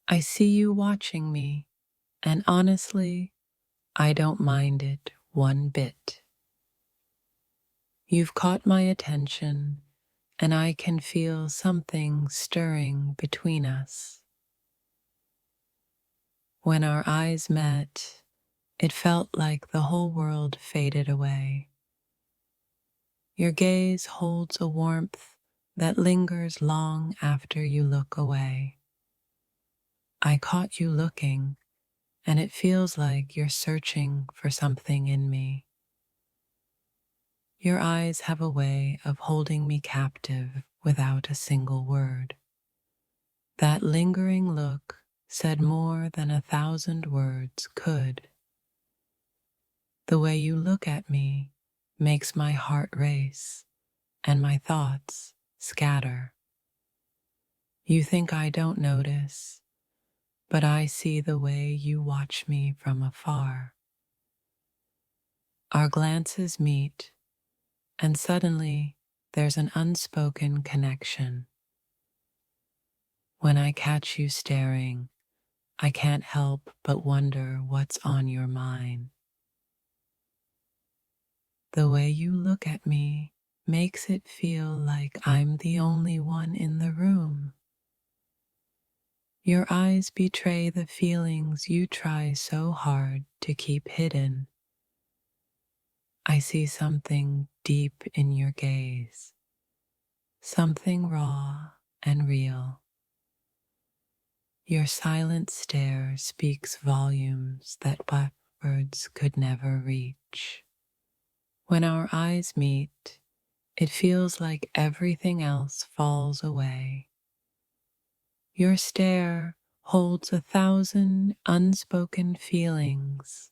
I see you watching me, and honestly, I don't mind it one bit. You've caught my attention, and I can feel something stirring between us. When our eyes met, it felt like the whole world faded away. Your gaze holds a warmth that lingers long after you look away. I caught you looking, and it feels like you're searching for something in me. Your eyes have a way of holding me captive without a single word. That lingering look said more than 1,000 words could. The way you look at me makes my heart race and my thoughts scatter. You think I don't notice, but I see the way you watch me from afar. Our glances meet, and suddenly there's an unspoken connection. When I catch you staring, I can't help but wonder what's on your mind. The way you look at me makes it feel like I'm the only one in the room. Your eyes betray the feelings you try so hard to keep hidden. I see something deep in your gaze, something raw and real. Your silent stare speaks volumes that words could never reach. When our eyes meet, it feels like everything else falls away. Your stare holds 1,000 unspoken feelings.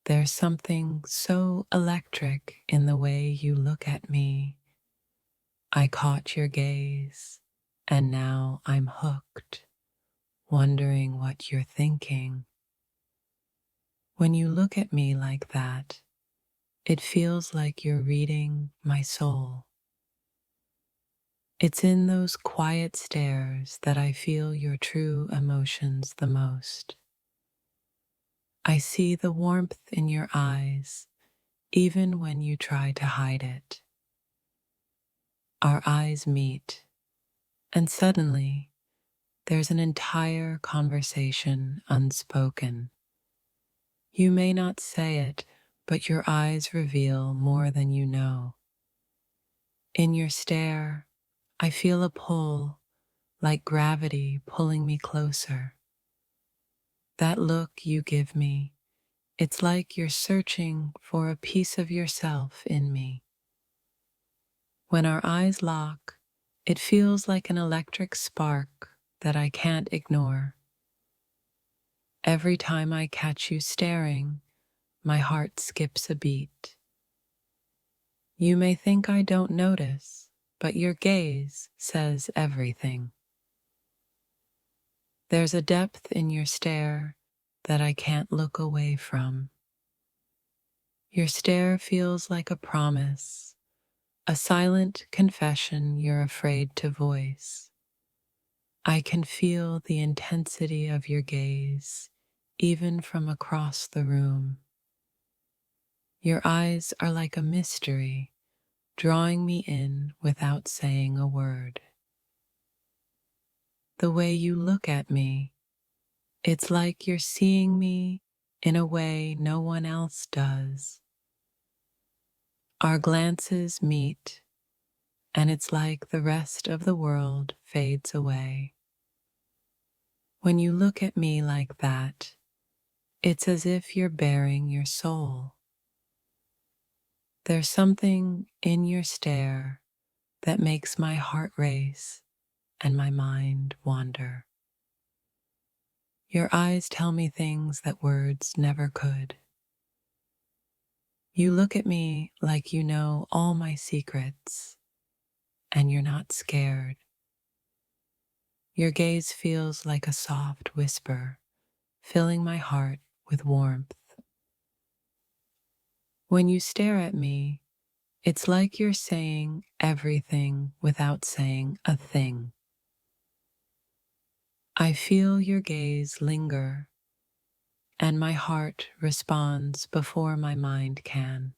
There's something so electric in the way you look at me. I caught your gaze, and now I'm hooked, wondering what you're thinking. When you look at me like that, it feels like you're reading my soul. It's in those quiet stares that I feel your true emotions the most. I see the warmth in your eyes, even when you try to hide it. Our eyes meet, and suddenly there's an entire conversation unspoken. You may not say it, but your eyes reveal more than you know. In your stare, I feel a pull, like gravity pulling me closer. That look you give me, it's like you're searching for a piece of yourself in me. When our eyes lock, it feels like an electric spark that I can't ignore. Every time I catch you staring, my heart skips a beat. You may think I don't notice, but your gaze says everything. There's a depth in your stare that I can't look away from. Your stare feels like a promise, a silent confession you're afraid to voice. I can feel the intensity of your gaze, even from across the room. Your eyes are like a mystery, drawing me in without saying a word. The way you look at me, it's like you're seeing me in a way no one else does. Our glances meet, and it's like the rest of the world fades away. When you look at me like that, it's as if you're baring your soul. There's something in your stare that makes my heart race and my mind wander. Your eyes tell me things that words never could. You look at me like you know all my secrets, and you're not scared. Your gaze feels like a soft whisper, filling my heart with warmth. When you stare at me, it's like you're saying everything without saying a thing. I feel your gaze linger, and my heart responds before my mind can.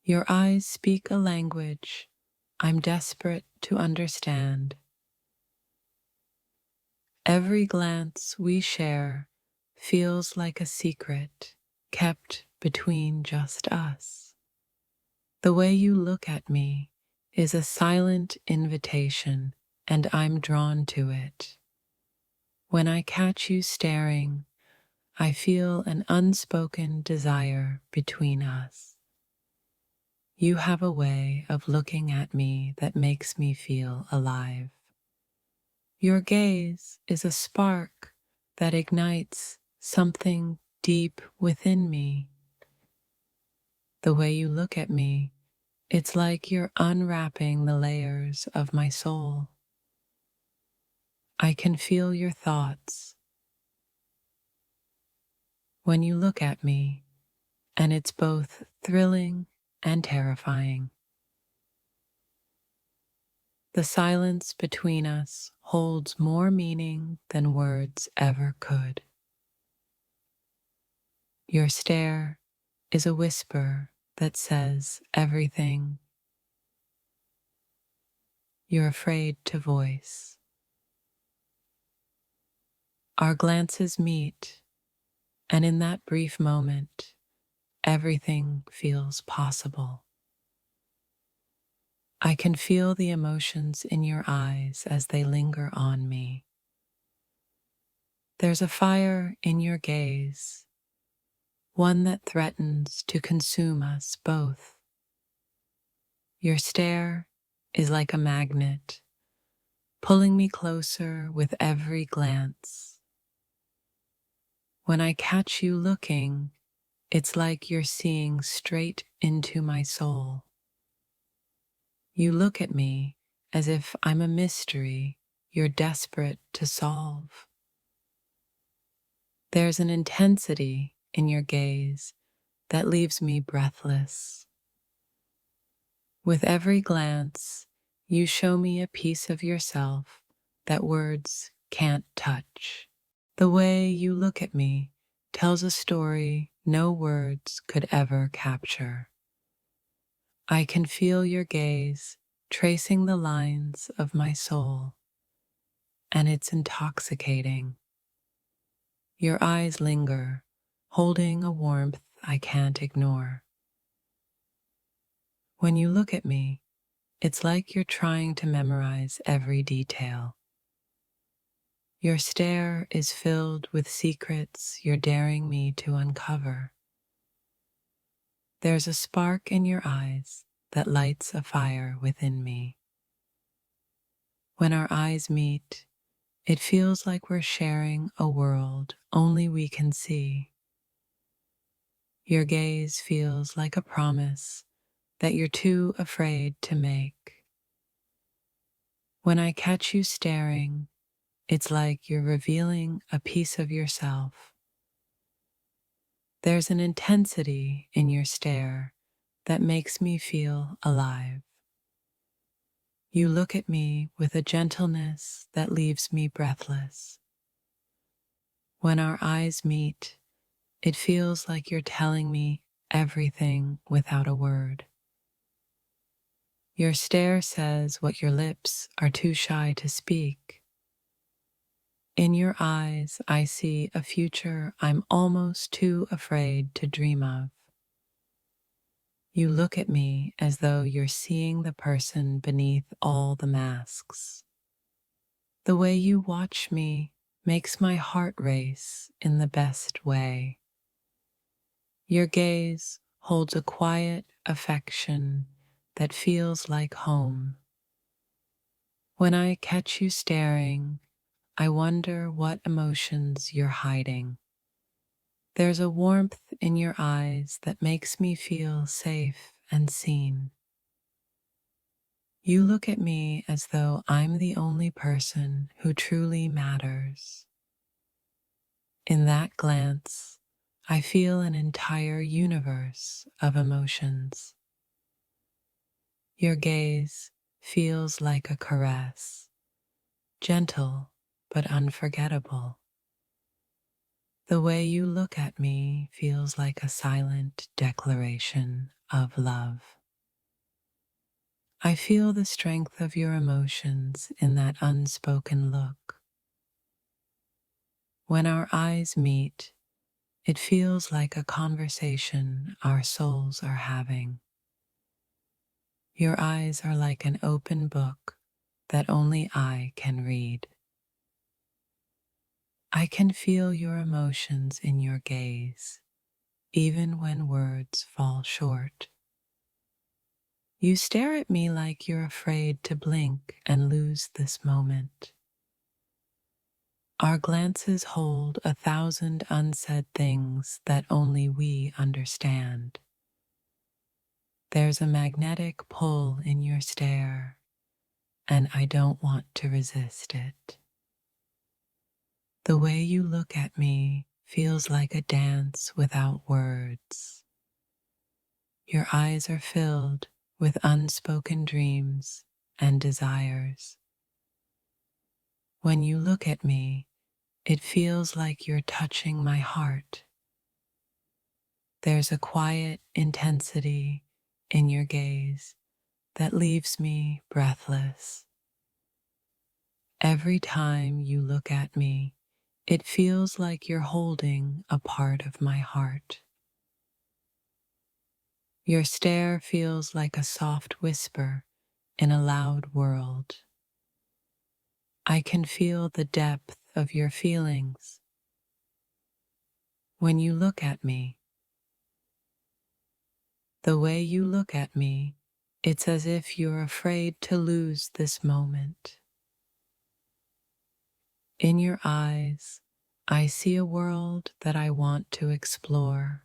Your eyes speak a language I'm desperate to understand. Every glance we share feels like a secret kept between just us. The way you look at me is a silent invitation, and I'm drawn to it. When I catch you staring, I feel an unspoken desire between us. You have a way of looking at me that makes me feel alive. Your gaze is a spark that ignites something deep within me. The way you look at me, it's like you're unwrapping the layers of my soul. I can feel your thoughts when you look at me, and it's both thrilling and terrifying. The silence between us holds more meaning than words ever could. Your stare is a whisper that says everything you're afraid to voice. Our glances meet, and in that brief moment, everything feels possible. I can feel the emotions in your eyes as they linger on me. There's a fire in your gaze, one that threatens to consume us both. Your stare is like a magnet, pulling me closer with every glance. When I catch you looking, it's like you're seeing straight into my soul. You look at me as if I'm a mystery you're desperate to solve. There's an intensity in your gaze that leaves me breathless. With every glance, you show me a piece of yourself that words can't touch. The way you look at me tells a story no words could ever capture. I can feel your gaze tracing the lines of my soul, and it's intoxicating. Your eyes linger, holding a warmth I can't ignore. When you look at me, it's like you're trying to memorize every detail. Your stare is filled with secrets you're daring me to uncover. There's a spark in your eyes that lights a fire within me. When our eyes meet, it feels like we're sharing a world only we can see. Your gaze feels like a promise that you're too afraid to make. When I catch you staring, it's like you're revealing a piece of yourself. There's an intensity in your stare that makes me feel alive. You look at me with a gentleness that leaves me breathless. When our eyes meet, it feels like you're telling me everything without a word. Your stare says what your lips are too shy to speak. In your eyes, I see a future I'm almost too afraid to dream of. You look at me as though you're seeing the person beneath all the masks. The way you watch me makes my heart race in the best way. Your gaze holds a quiet affection that feels like home. When I catch you staring, I wonder what emotions you're hiding. There's a warmth in your eyes that makes me feel safe and seen. You look at me as though I'm the only person who truly matters. In that glance, I feel an entire universe of emotions. Your gaze feels like a caress, gentle but unforgettable. The way you look at me feels like a silent declaration of love. I feel the strength of your emotions in that unspoken look. When our eyes meet, it feels like a conversation our souls are having. Your eyes are like an open book that only I can read. I can feel your emotions in your gaze, even when words fall short. You stare at me like you're afraid to blink and lose this moment. Our glances hold 1,000 unsaid things that only we understand. There's a magnetic pull in your stare, and I don't want to resist it. The way you look at me feels like a dance without words. Your eyes are filled with unspoken dreams and desires. When you look at me, it feels like you're touching my heart. There's a quiet intensity in your gaze that leaves me breathless. Every time you look at me, it feels like you're holding a part of my heart. Your stare feels like a soft whisper in a loud world. I can feel the depth of your feelings. When you look at me, the way you look at me, it's as if you're afraid to lose this moment. In your eyes, I see a world that I want to explore.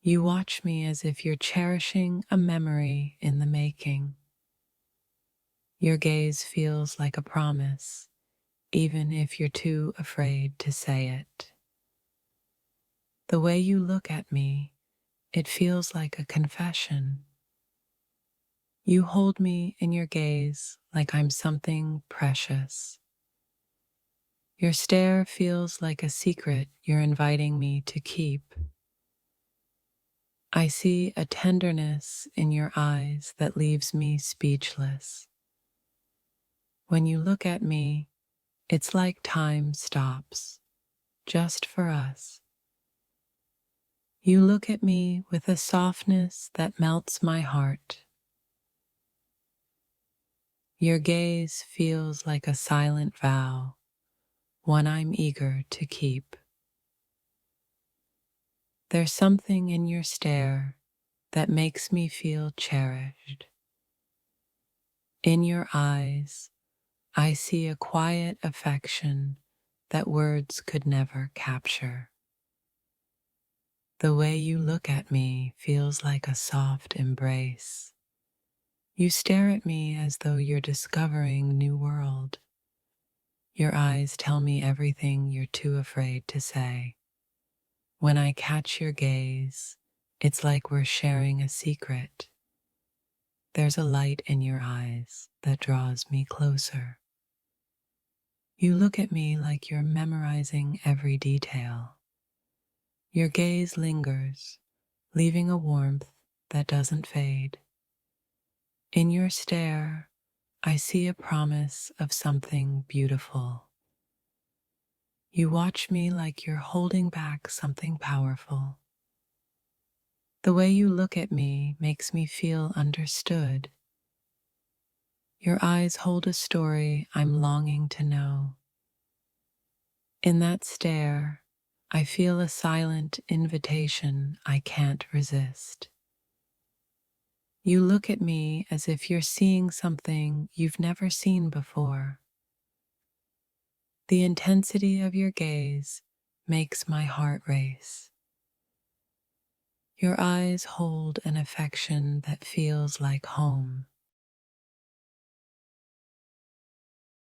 You watch me as if you're cherishing a memory in the making. Your gaze feels like a promise, even if you're too afraid to say it. The way you look at me, it feels like a confession. You hold me in your gaze like I'm something precious. Your stare feels like a secret you're inviting me to keep. I see a tenderness in your eyes that leaves me speechless. When you look at me, it's like time stops, just for us. You look at me with a softness that melts my heart. Your gaze feels like a silent vow, one I'm eager to keep. There's something in your stare that makes me feel cherished. In your eyes, I see a quiet affection that words could never capture. The way you look at me feels like a soft embrace. You stare at me as though you're discovering new world. Your eyes tell me everything you're too afraid to say. When I catch your gaze, it's like we're sharing a secret. There's a light in your eyes that draws me closer. You look at me like you're memorizing every detail. Your gaze lingers, leaving a warmth that doesn't fade. In your stare, I see a promise of something beautiful. You watch me like you're holding back something powerful. The way you look at me makes me feel understood. Your eyes hold a story I'm longing to know. In that stare, I feel a silent invitation I can't resist. You look at me as if you're seeing something you've never seen before. The intensity of your gaze makes my heart race. Your eyes hold an affection that feels like home.